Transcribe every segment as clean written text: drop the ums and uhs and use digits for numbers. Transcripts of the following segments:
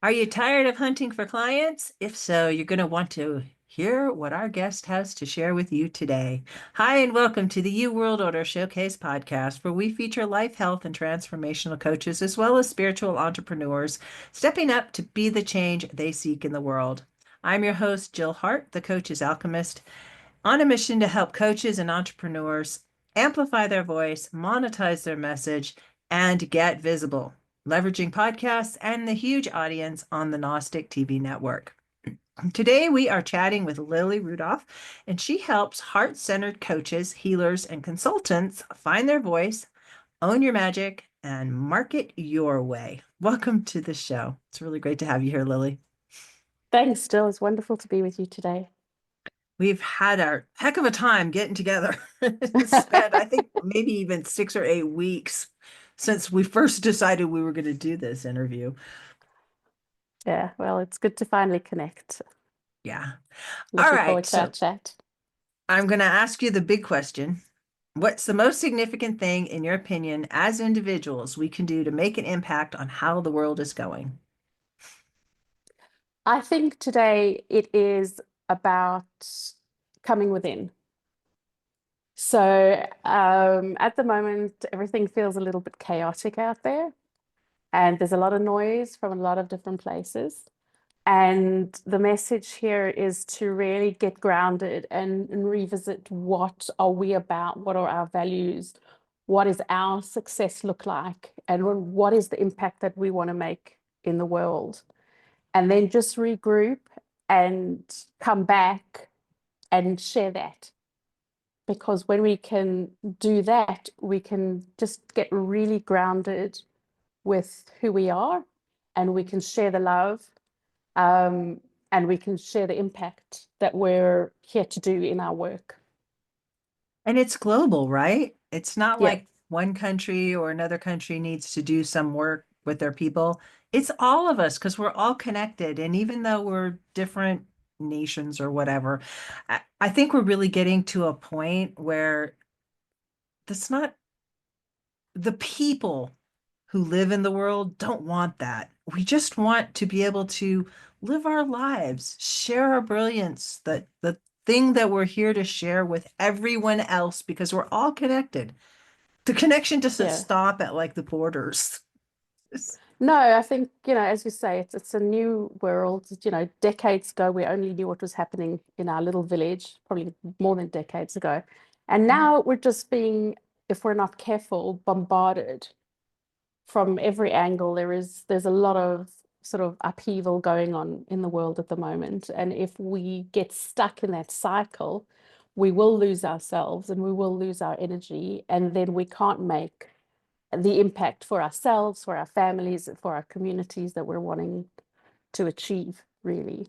Are you tired of hunting for clients? If so, you're going to want to hear what our guest has to share with you today. Hi, and welcome to the You World Order Showcase podcast, where we feature life, health, and transformational coaches, as well as spiritual entrepreneurs, stepping up to be the change they seek in the world. I'm your host, Jill Hart, the Coach's Alchemist, on a mission to help coaches and entrepreneurs amplify their voice, monetize their message, and get visible, leveraging podcasts and the huge audience on the Gnostic TV network. Today, we are chatting with Lily Rudolph, and she helps heart centered coaches, healers, and consultants find their voice, own your magic, and market your way. Welcome to the show. It's really great to have you here, Lily. Thanks, Jill. It's wonderful to be with you today. We've had a heck of a time getting together. It's spent, I think, maybe even 6 or 8 weeks since we first decided we were going to do this interview. Yeah, well, it's good to finally connect. Yeah. All Looking right. forward to our So chat. I'm going to ask you the big question. What's the most significant thing, in your opinion, as individuals, we can do to make an impact on how the world is going? I think today it is about coming within. So at the moment, everything feels a little bit chaotic out there, and there's a lot of noise from a lot of different places. And the message here is to really get grounded and revisit what are we about? What are our values? What does our success look like? And what is the impact that we want to make in the world? And then just regroup and come back and share that. Because when we can do that, we can just get really grounded with who we are, and we can share the love, and we can share the impact that we're here to do in our work. And it's global, right? It's not Yeah, like one country or another country needs to do some work with their people. It's all of us because we're all connected. And even though we're different nations or whatever, I think we're really getting to a point where that's not the people who live in the world don't want that. We just want to be able to live our lives, share our brilliance, the thing that we're here to share with everyone else because we're all connected. The connection doesn't yeah. stop at like the borders. No, I think, as we say, it's a new world. Decades ago, we only knew what was happening in our little village, probably more than decades ago. And now we're just being, if we're not careful, bombarded from every angle. There's a lot of sort of upheaval going on in the world at the moment. And if we get stuck in that cycle, we will lose ourselves and we will lose our energy, and then we can't make the impact for ourselves, for our families, for our communities that we're wanting to achieve, really.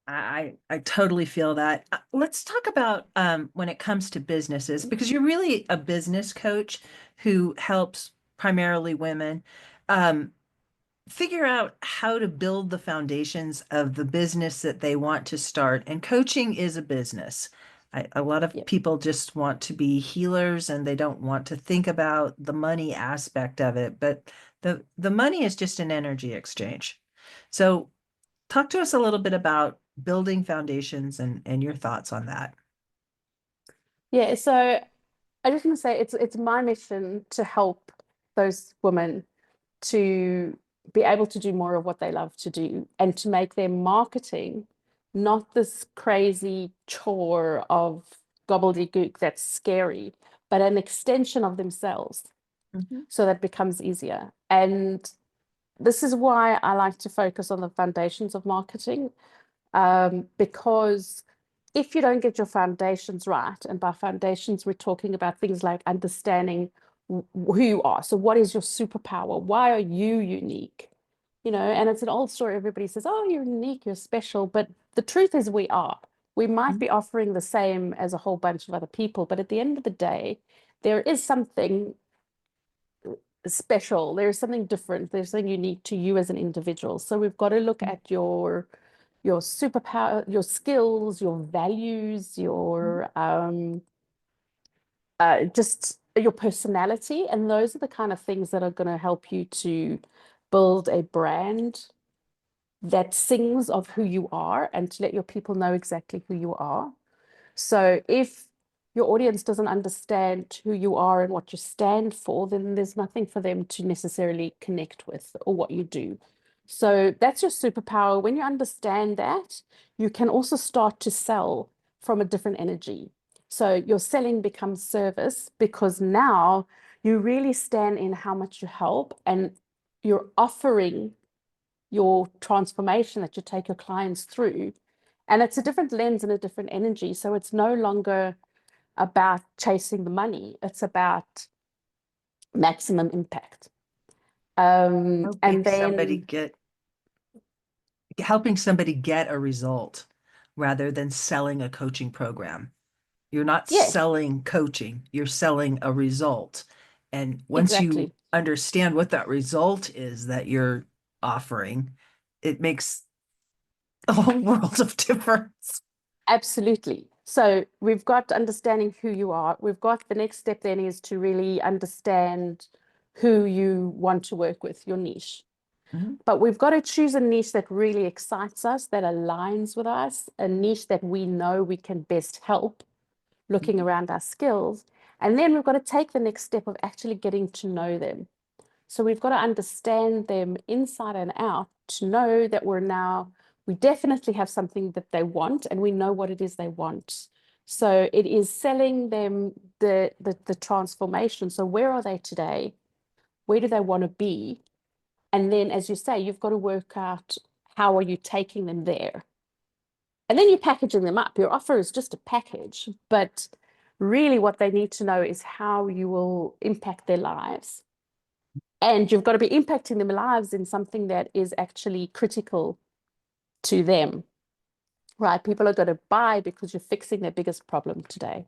I totally feel that. Let's talk about when it comes to businesses, because you're really a business coach who helps primarily women. Um, Figure out how to build the foundations of the business that they want to start. And coaching is a business. A lot of Yep. people just want to be healers and they don't want to think about the money aspect of it. But the money is just an energy exchange. So talk to us a little bit about building foundations and your thoughts on that. Yeah, so I just want to say it's my mission to help those women to be able to do more of what they love to do, and to make their marketing not this crazy chore of gobbledygook that's scary, but an extension of themselves, Mhm. so that becomes easier. And this is why I like to focus on the foundations of marketing, because if you don't get your foundations right, and by foundations, we're talking about things like understanding who you are. So, what is your superpower? Why are you unique? And it's an old story. Everybody says, oh, you're unique, you're special. But the truth is, we are. We might be offering the same as a whole bunch of other people, but at the end of the day, there is something special. There's something different. There's something unique to you as an individual. So we've got to look at your superpower, your skills, your values, your just your personality, and those are the kind of things that are going to help you to build a brand that sings of who you are and to let your people know exactly who you are. So if your audience doesn't understand who you are and what you stand for, then there's nothing for them to necessarily connect with or what you do. So that's your superpower. When you understand that, you can also start to sell from a different energy. So your selling becomes service because now you really stand in how much you help and you're offering your transformation that you take your clients through. And it's a different lens and a different energy. So it's no longer about chasing the money, it's about maximum impact. Helping And somebody then, get helping somebody get a result rather than selling a coaching program. You're not yeah, selling coaching, you're selling a result. And once you exactly. understand what that result is that you're offering, it makes a whole world of difference. Absolutely. So we've got understanding who you are. We've got the next step then is to really understand who you want to work with, your niche. Mhm. But we've got to choose a niche that really excites us, that aligns with us, a niche that we know we can best help, looking around our skills. And then we've got to take the next step of actually getting to know them. So we've got to understand them inside and out to know that we definitely have something that they want and we know what it is they want. So it is selling them the transformation. So where are they today? Where do they want to be? And then, as you say, you've got to work out how are you taking them there? And then you're packaging them up. Your offer is just a package, but really what they need to know is how you will impact their lives. And you've got to be impacting their lives in something that is actually critical to them, right? People are going to buy because you're fixing their biggest problem today.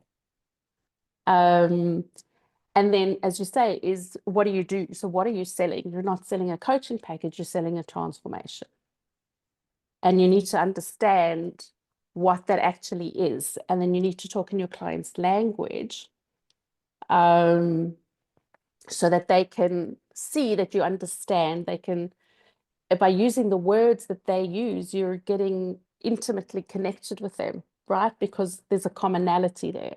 Um, and then, as you say, is what do you do? So, what are you selling? You're not selling a coaching package, you're selling a transformation. And you need to understand what that actually is. And then you need to talk in your client's language um, so that they can see that you understand. They can, by using the words that they use, you're getting intimately connected with them, right? Because there's a commonality there.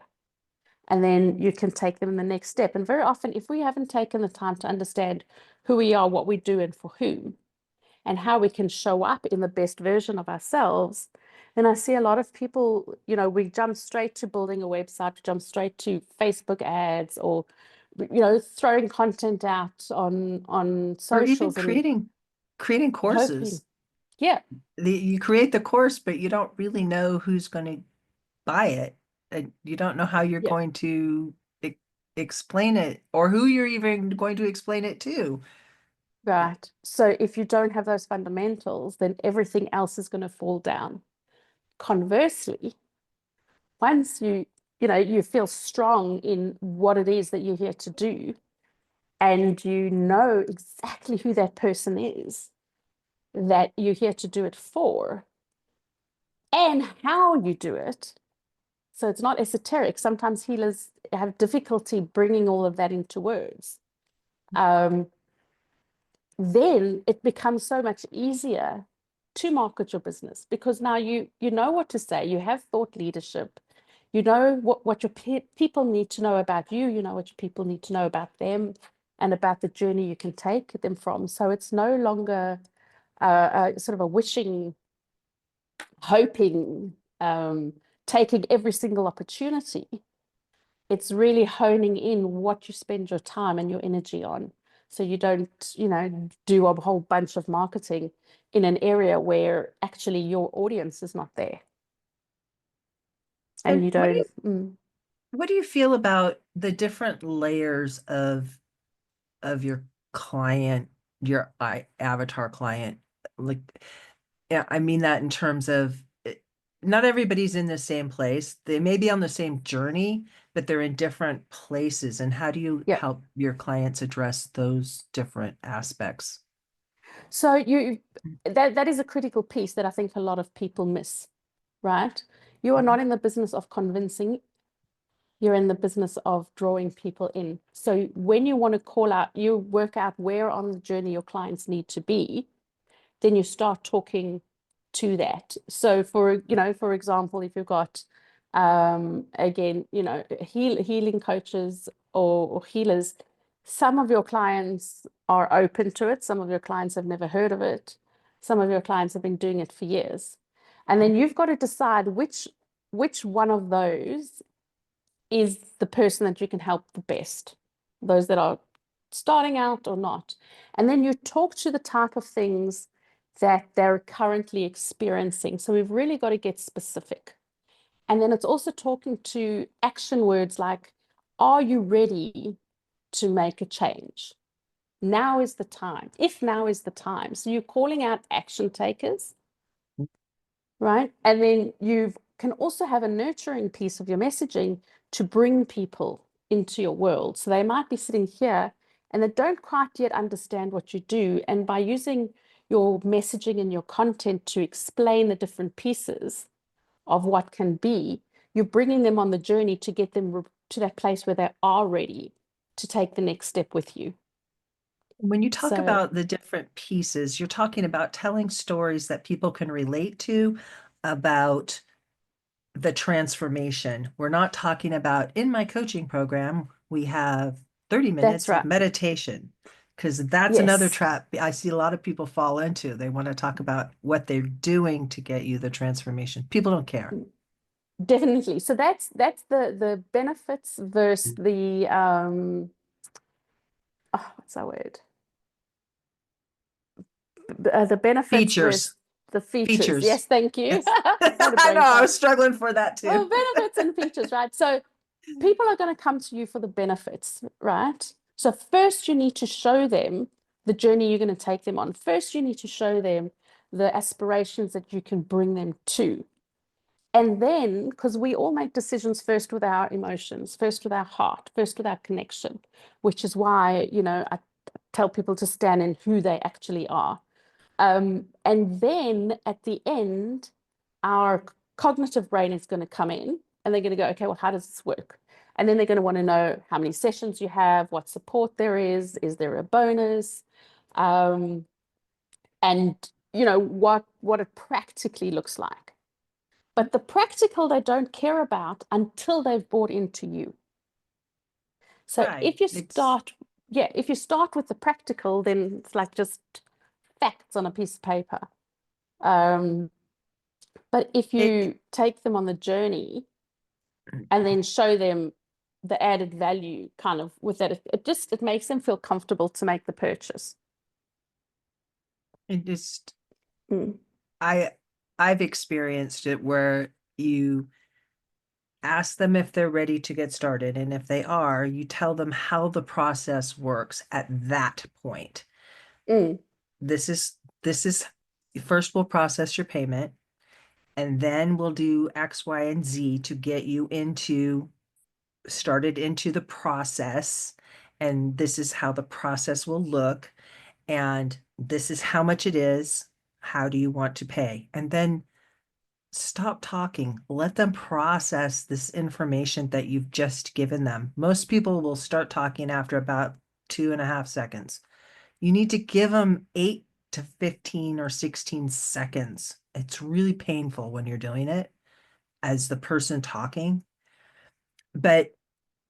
And then you can take them in the next step. And very often, if we haven't taken the time to understand who we are, what we do, and for whom, and how we can show up in the best version of ourselves, then I see a lot of people, we jump straight to building a website, jump straight to Facebook ads or throwing content out on Or even socials and creating hoping. courses. Yeah, You create the course, but you don't really know who's going to buy it. And you don't know how you're yeah, going to e explain it or who you're even going to explain it to. right. So if you don't have those fundamentals, then everything else is going to fall down. Conversely, once you feel strong in what it is that you're here to do, and you know exactly who that person is that you're here to do it for and how you do it. So it's not esoteric. Sometimes healers have difficulty bringing all of that into words. Um, then it becomes so much easier to market your business because now you know what to say. You have thought leadership. You know what your people need to know about you. You know what your people need to know about them and about the journey you can take them from. So it's no longer sort of a wishing, hoping, taking every single opportunity. It's really honing in what you spend your time and your energy on. So you don't, do a whole bunch of marketing in an area where actually your audience is not there. And And you don't, mm, what do you feel about the different layers of your client, your avatar client? Like, yeah, I mean that in terms of not everybody's in the same place. They may be on the same journey, but they're in different places. And how do you yeah. help your clients address those different aspects? So that is a critical piece that I think a lot of people miss, right? You are not in the business of convincing. you're in the business of drawing people in. So when you want to call out, you work out where on the journey your clients need to be, then you start talking to that. So for example, if you've got again, healing coaches or healers, some of your clients are open to it, some of your clients have never heard of it, some of your clients have been doing it for years. And then you've got to decide which one of those is the person that you can help the best, those that are starting out or not. And then you talk to the type of things that they're currently experiencing. So we've really got to get specific. And then it's also talking to action words like, are you ready to make a change? Now is the time. If now is the time. So you're calling out action takers, right? And then you can also have a nurturing piece of your messaging to bring people into your world. So they might be sitting here and they don't quite yet understand what you do. And by using your messaging and your content to explain the different pieces of what can be, you're bringing them on the journey to get them to that place where they are ready to take the next step with you. When you talk So about the different pieces, you're talking about telling stories that people can relate to about the transformation. We're not talking about in my coaching program, we have 30 that's minutes of right. meditation, because that's another Yes. trap I see a lot of people fall into. They want to talk about what they're doing to get you the transformation. People don't care. Definitely. So that's the benefits versus the what's that word? The benefits versus Features, the features. features. Yes, thank you. Yes. Just had a I know, brain I fart. was struggling for that too. Oh, benefits and features, right? So people are going to come to you for the benefits, right? So first you need to show them the journey you're going to take them on. First, you need to show them the aspirations that you can bring them to. And then, because we all make decisions first with our emotions, first with our heart, first with our connection, which is why, I tell people to stand in who they actually are. And then at the end, our cognitive brain is going to come in and they're going to go, okay, well, how does this work? And then they're going to want to know how many sessions you have, what support there is there a bonus? And what it practically looks like. But the practical they don't care about until they've bought into you. So Right. It's if you start with the practical, then it's like just facts on a piece of paper. Um, but if it you take them on the journey and then show them the added value kind of with that, it makes them feel comfortable to make the purchase. it just Mm, I I've experienced it where you ask them if they're ready to get started. And if they are, you tell them how the process works at that point. mm, This is first we'll process your payment, and then we'll do X, Y, and Z to get you started into the process. And this is how the process will look. And this is how much it is. How do you want to pay? And then stop talking. Let them process this information that you've just given them. Most people will start talking after about 2.5 seconds. You need to give them 8 to 15 or 16 seconds. It's really painful when you're doing it as the person talking. But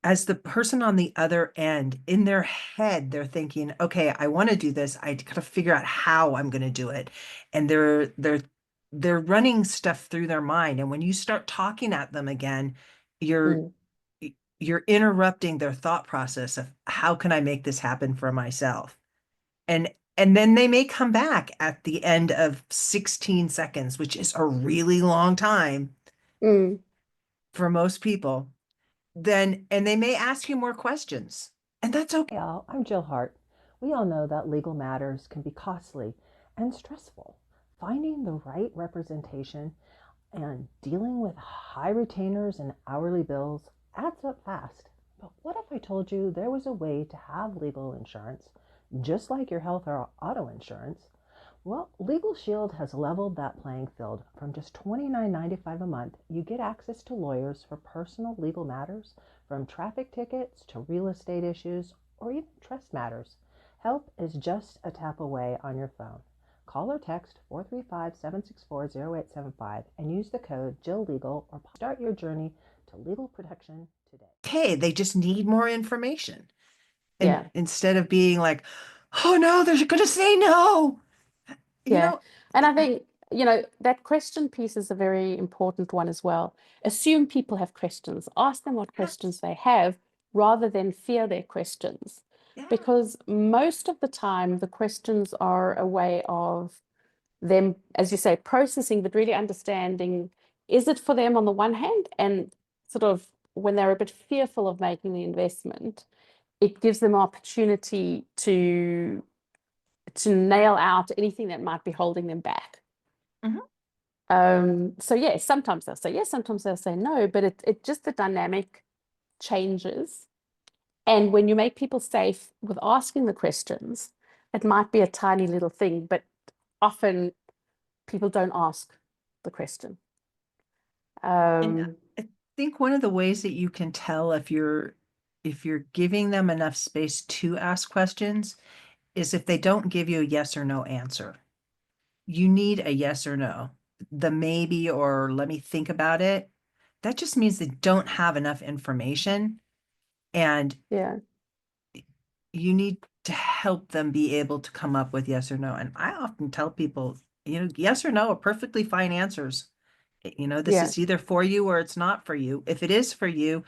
as the person on the other end, in their head, they're thinking, okay, I want to do this. I got to figure out how I'm going to do it. And they're running stuff through their mind. And when you start talking at them again, you're mm, you're interrupting their thought process of how can I make this happen for myself? And and then they may come back at the end of 16 seconds, which is a really long time mm, for most people. Then and they may ask you more questions. And that's okay. Hey all, I'm Jill Hart. We all know that legal matters can be costly and stressful. Finding the right representation and dealing with high retainers and hourly bills adds up fast. But what if I told you there was a way to have legal insurance, just like your health or auto insurance, Well, Legal Shield has leveled that playing field. From just $29.95 a month, you get access to lawyers for personal legal matters, from traffic tickets to real estate issues or even trust matters. Help is just a tap away on your phone. Call or text 435-764-0875 and use the code JillLegal or start your journey to legal protection today. Okay, they just need more information. And Yeah. instead of being like, oh no, they're going to say no. You Yeah. know, And I think, that question piece is a very important one as well. Assume people have questions. Ask them what questions they have rather than fear their questions. yeah. Because most of the time, the questions are a way of them, as you say, processing, but really understanding, is it for them on the one hand? And sort of when they're a bit fearful of making the investment, it gives them opportunity to nail out anything that might be holding them back. So yeah, sometimes they'll say yes, sometimes they'll say no, but it just the dynamic changes. And when you make people safe with asking the questions, it might be a tiny little thing, but often people don't ask the question. And I think one of the ways that you can tell if you're giving them enough space to ask questions is if they don't give you a yes or no answer. You need a yes or no. The maybe or let me think about it. That just means they don't have enough information, and Yeah, you need to help them be able to come up with yes or no. And I often tell people, yes or no are perfectly fine answers. This yeah, is either for you or it's not for you. If it is for you,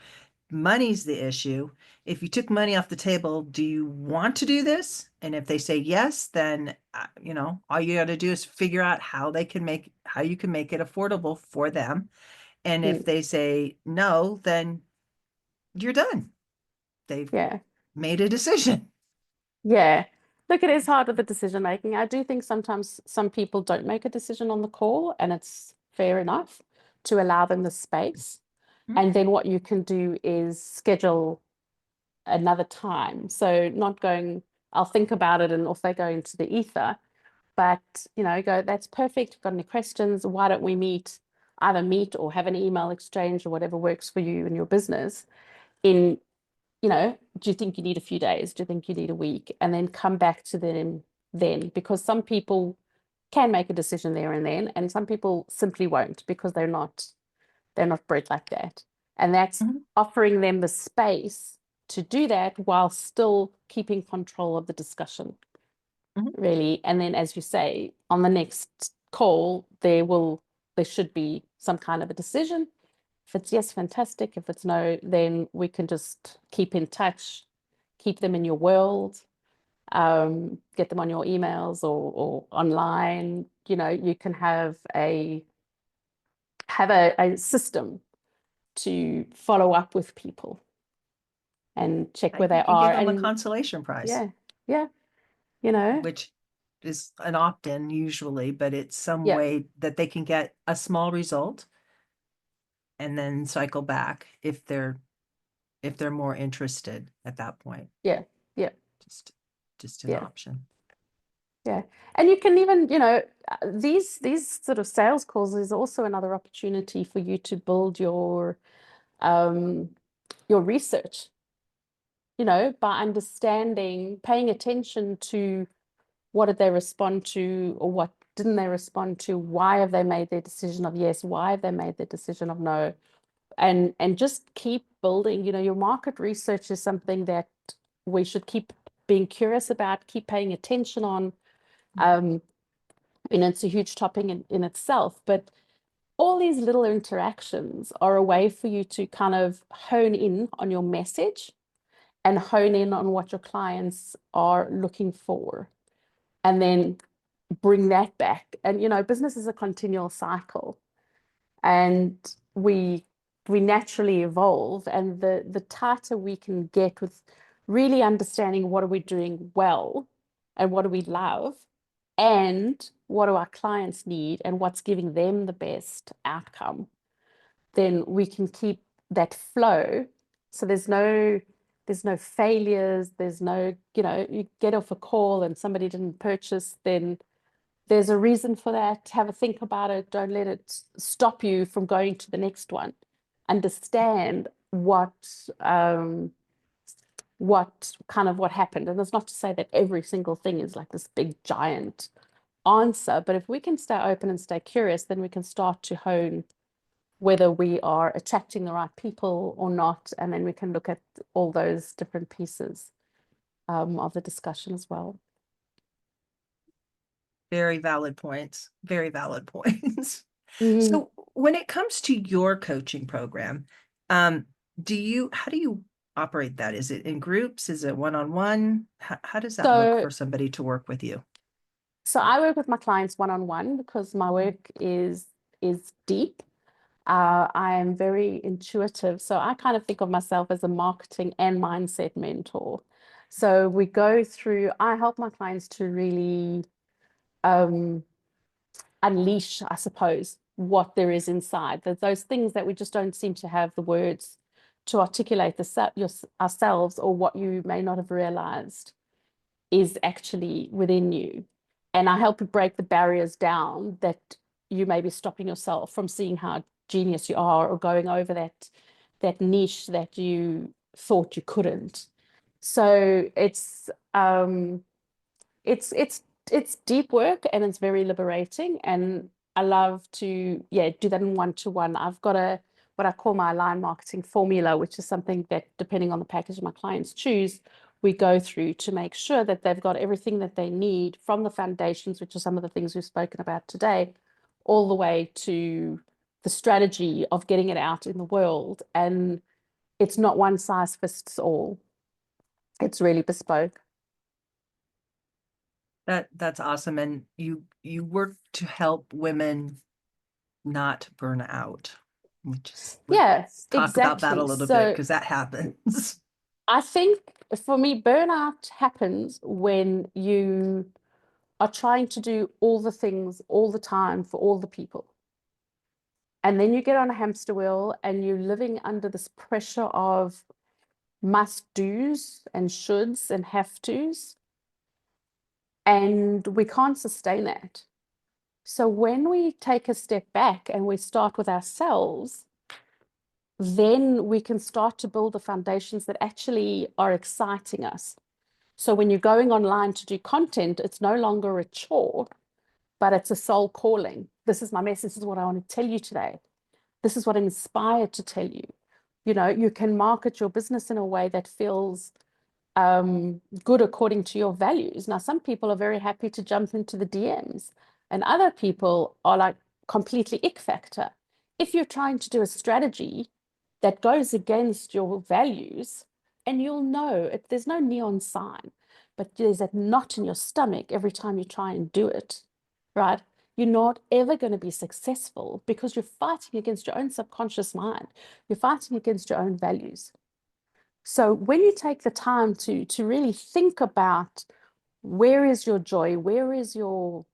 money's the issue. If you took money off the table, do you want to do this? And if they say yes, then all you got to do is figure out how you can make it affordable for them. And if mm, they say no, then you're done. They've yeah, made a decision. yeah. Look, it is hard with the decision making. I do think sometimes some people don't make a decision on the call, and it's fair enough to allow them the space. Mhm. And then what you can do is schedule another time. So not going, I'll think about it and off they go into the ether, but go, that's perfect. Got any questions? Why don't we either meet or have an email exchange or whatever works for you and your business in, do you think you need a few days? Do you think you need a week? And then come back to them then, because some people can make a decision there and then, and some people simply won't because they're not bred like that. And that's Mhm. offering them the space to do that while still keeping control of the discussion, Mhm. really. And then, as you say, on the next call, there should be some kind of a decision. If it's yes, fantastic. If it's no, then we can just keep in touch, keep them in your world, get them on your emails or online. You can have a system to follow up with people and check where You they can give are. them a And consolation prize, yeah, yeah, you know, which is an opt-in usually, but it's some yeah, way that they can get a small result and then cycle back if they're more interested at that point. yeah, yeah, Just an yeah, option. yeah. And you can even, these sort of sales calls is also another opportunity for you to build um your research, by understanding, paying attention to what did they respond to or what didn't they respond to, why have they made their decision of yes, why have they made their decision of no, and just keep building. Your market research is something that we should keep being curious about, keep paying attention on. um it's a huge topic in itself, but all these little interactions are a way for you to kind of hone in on your message and hone in on what your clients are looking for, and then bring that back. And business is a continual cycle, and we naturally evolve, and the tighter we can get with really understanding what are we doing well and what do we love and what do our clients need and what's giving them the best outcome, then we can keep that flow. So there's no failures, there's no, you get off a call and somebody didn't purchase, then There's a reason for that. Have a think about it. Don't let it stop you from going to the next one. Understand what happened. And it's not to say that every single thing is like this big giant answer, but if we can stay open and stay curious, then we can start to hone whether we are attracting the right people or not, and then we can look at all those different pieces of the discussion as well. Very valid points. Very valid points. Mhm. So when it comes to your coaching program, how do you operate that? Is it in groups? Is it one-on-one? How does that look for somebody to work with you? So I work with my clients one-on-one because my work is deep. I am very intuitive. So I kind of think of myself as a marketing and mindset mentor. So we go through, I help my clients to really unleash, I suppose, what there is inside. Those things that we just don't seem to have the words to articulate ourselves, or what you may not have realized is actually within you. And I help you break the barriers down that you may be stopping yourself from seeing how genius you are, or going over that niche that you thought you couldn't. So it's deep work, and it's very liberating, and I love to do that in one-to-one. I've got what I call my aligned marketing formula, which is something that, depending on the package my clients choose, we go through to make sure that they've got everything that they need, from the foundations, which are some of the things we've spoken about today, all the way to the strategy of getting it out in the world. And it's not one size fits all. It's really bespoke. That's awesome. And you work to help women not burn out. Yes, Talk about that a exactly. little bit, So because that happens. I think for me, burnout happens when you are trying to do all the things all the time for all the people. And then you get on a hamster wheel, and you're living under this pressure of must do's and shoulds and have to's. And we can't sustain that. So when we take a step back and we start with ourselves, then we can start to build the foundations that actually are exciting us. So when you're going online to do content, it's no longer a chore, but it's a soul calling. This is my message. This is what I want to tell you today. This is what I'm inspired to tell you. You know, you can market your business in a way that feels good according to your values. Now, some people are very happy to jump into the DMs, and other people are like completely ick factor. If you're trying to do a strategy that goes against your values, and you'll know there's no neon sign, but there's that knot in your stomach every time you try and do it, right? You're not ever going to be successful, because you're fighting against your own subconscious mind. You're fighting against your own values. So when you take the time to really think about, where is your joy, where is your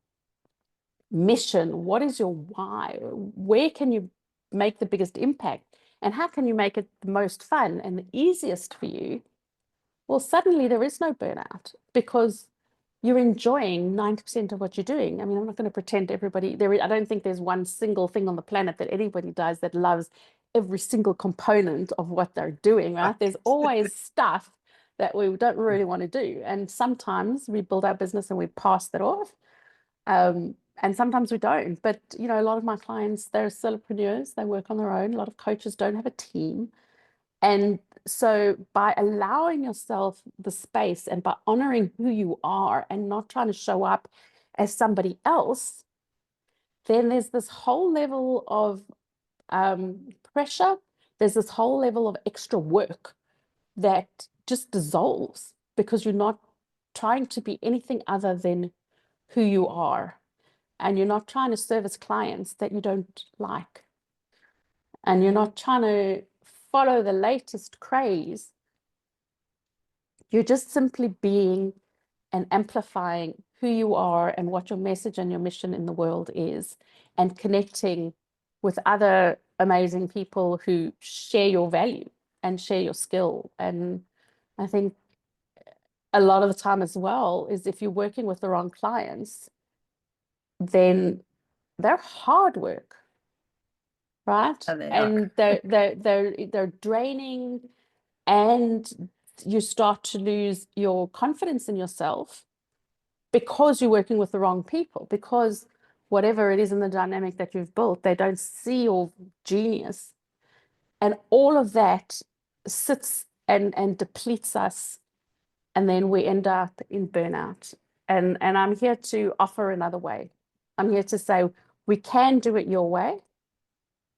mission, what is your why, where can you make the biggest impact, and how can you make it the most fun and the easiest for you, well, suddenly there is no burnout, because you're enjoying 90% of what you're doing. I mean, I'm not going to pretend everybody I don't think there's one single thing on the planet that anybody does that loves every single component of what they're doing, right? There's always stuff that we don't really want to do. And sometimes we build our business and we pass that off. And sometimes we don't. But, you know, a lot of my clients, they're solopreneurs, they work on their own. A lot of coaches don't have a team. And so by allowing yourself the space, and by honoring who you are and not trying to show up as somebody else, then there's this whole level of pressure. There's this whole level of extra work that just dissolves, because you're not trying to be anything other than who you are. And you're not trying to service clients that you don't like. And you're not trying to follow the latest craze. You're just simply being and amplifying who you are and what your message and your mission in the world is, and connecting with other amazing people who share your value and share your skill. And I think a lot of the time as well is, if you're working with the wrong clients, then they're hard work, right? Oh, they are. And they're draining, and you start to lose your confidence in yourself because you're working with the wrong people, because whatever it is in the dynamic that you've built, they don't see your genius. And all of that sits and depletes us, and then we end up in burnout. And I'm here to offer another way. I'm here to say we can do it your way.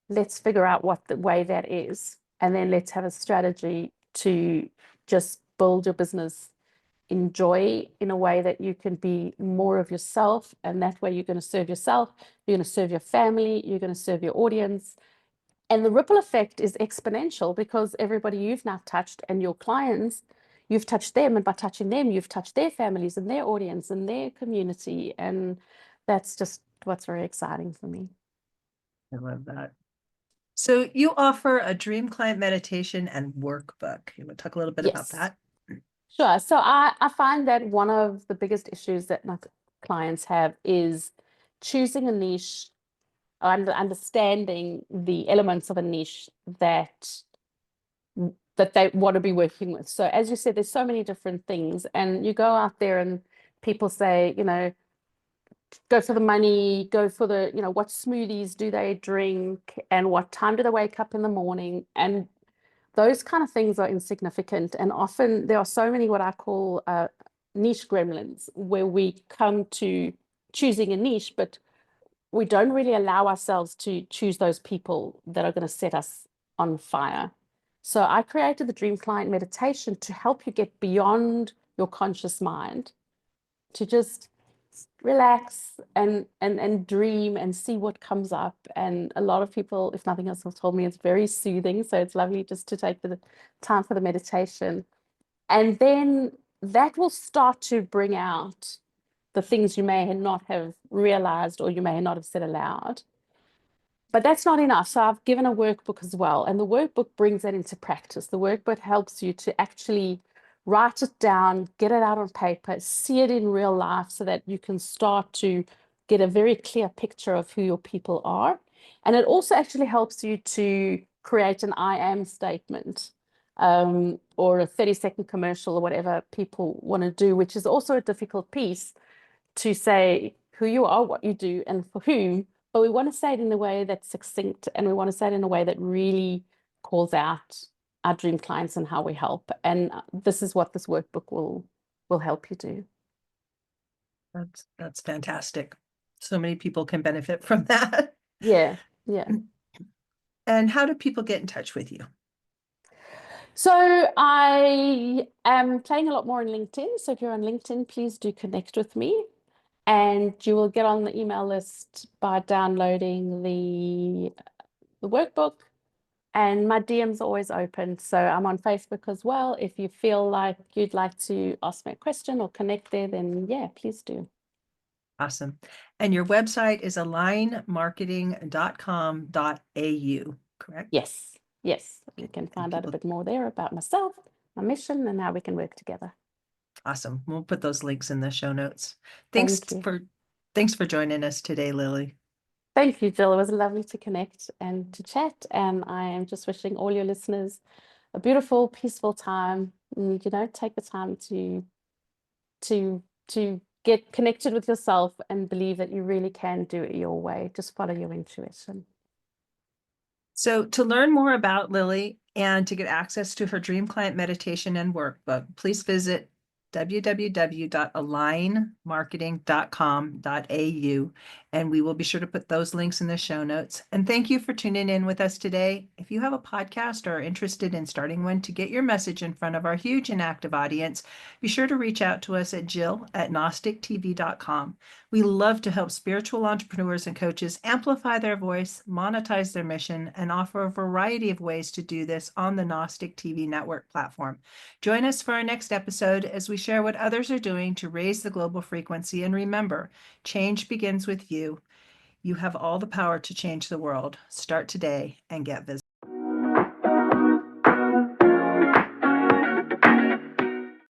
Let's figure out what the way that is, and then let's have a strategy to just build your business in joy, in a way that you can be more of yourself, and that way you're going to serve yourself, you're going to serve your family, you're going to serve your audience. And the ripple effect is exponential, because everybody you've now touched and your clients, you've touched them, and by touching them, you've touched their families and their audience and their community. And that's just what's very exciting for me. I love that. So you offer a dream client meditation and workbook. You want to talk a little bit about Yes. that? Sure. So I find that one of the biggest issues that my clients have is choosing a niche, understanding the elements of a niche that they want to be working with. So as you said, there's so many different things, and you go out there and people say, go for the money, go for the, what smoothies do they drink, and what time do they wake up in the morning? And those kind of things are insignificant. And often there are so many what I call niche gremlins, where we come to choosing a niche, but we don't really allow ourselves to choose those people that are going to set us on fire. So I created the Dream Client Meditation to help you get beyond your conscious mind, to just relax and dream and see what comes up. And a lot of people, if nothing else, have told me it's very soothing. So it's lovely just to take the time for the meditation. And then that will start to bring out the things you may not have realized, or you may not have said aloud. But that's not enough. So I've given a workbook as well. And the workbook brings that into practice. The workbook helps you to actually write it down, get it out on paper, see it in real life, so that you can start to get a very clear picture of who your people are. And it also actually helps you to create an I am statement, or a 30-second commercial, or whatever people want to do, which is also a difficult piece, to say who you are, what you do, and for whom. But we want to say it in a way that's succinct, and we want to say it in a way that really calls out our dream clients and how we help. And this is what this workbook will help you do. That's fantastic. So many people can benefit from that. Yeah. And how do people get in touch with you? So I am playing a lot more on LinkedIn. So if you're on LinkedIn, please do connect with me. And you will get on the email list by downloading the workbook. And my DMs are always open. So I'm on Facebook as well. If you feel like you'd like to ask me a question or connect there, then yeah, please do. Awesome. And your website is alignmarketing.com.au, correct? Yes. You can find out a bit more there about myself, my mission, and how we can work together. Awesome. We'll put those links in the show notes. Thank you. Thanks for joining us today, Lily. Thank you, Jill. It was lovely to connect and to chat. And I am just wishing all your listeners a beautiful, peaceful time. And, take the time to get connected with yourself and believe that you really can do it your way. Just follow your intuition. So to learn more about Lily and to get access to her Dream Client Meditation and Workbook, please visit www.alignmarketing.com.au, and we will be sure to put those links in the show notes. And thank you for tuning in with us today. If you have a podcast or are interested in starting one to get your message in front of our huge and active audience, be sure to reach out to us at jill@gnostictv.com. We love to help spiritual entrepreneurs and coaches amplify their voice, monetize their mission, and offer a variety of ways to do this on the Gnostic TV network platform. Join us for our next episode as we share what others are doing to raise the global frequency. And remember, change begins with you. You have all the power to change the world. Start today and get visible.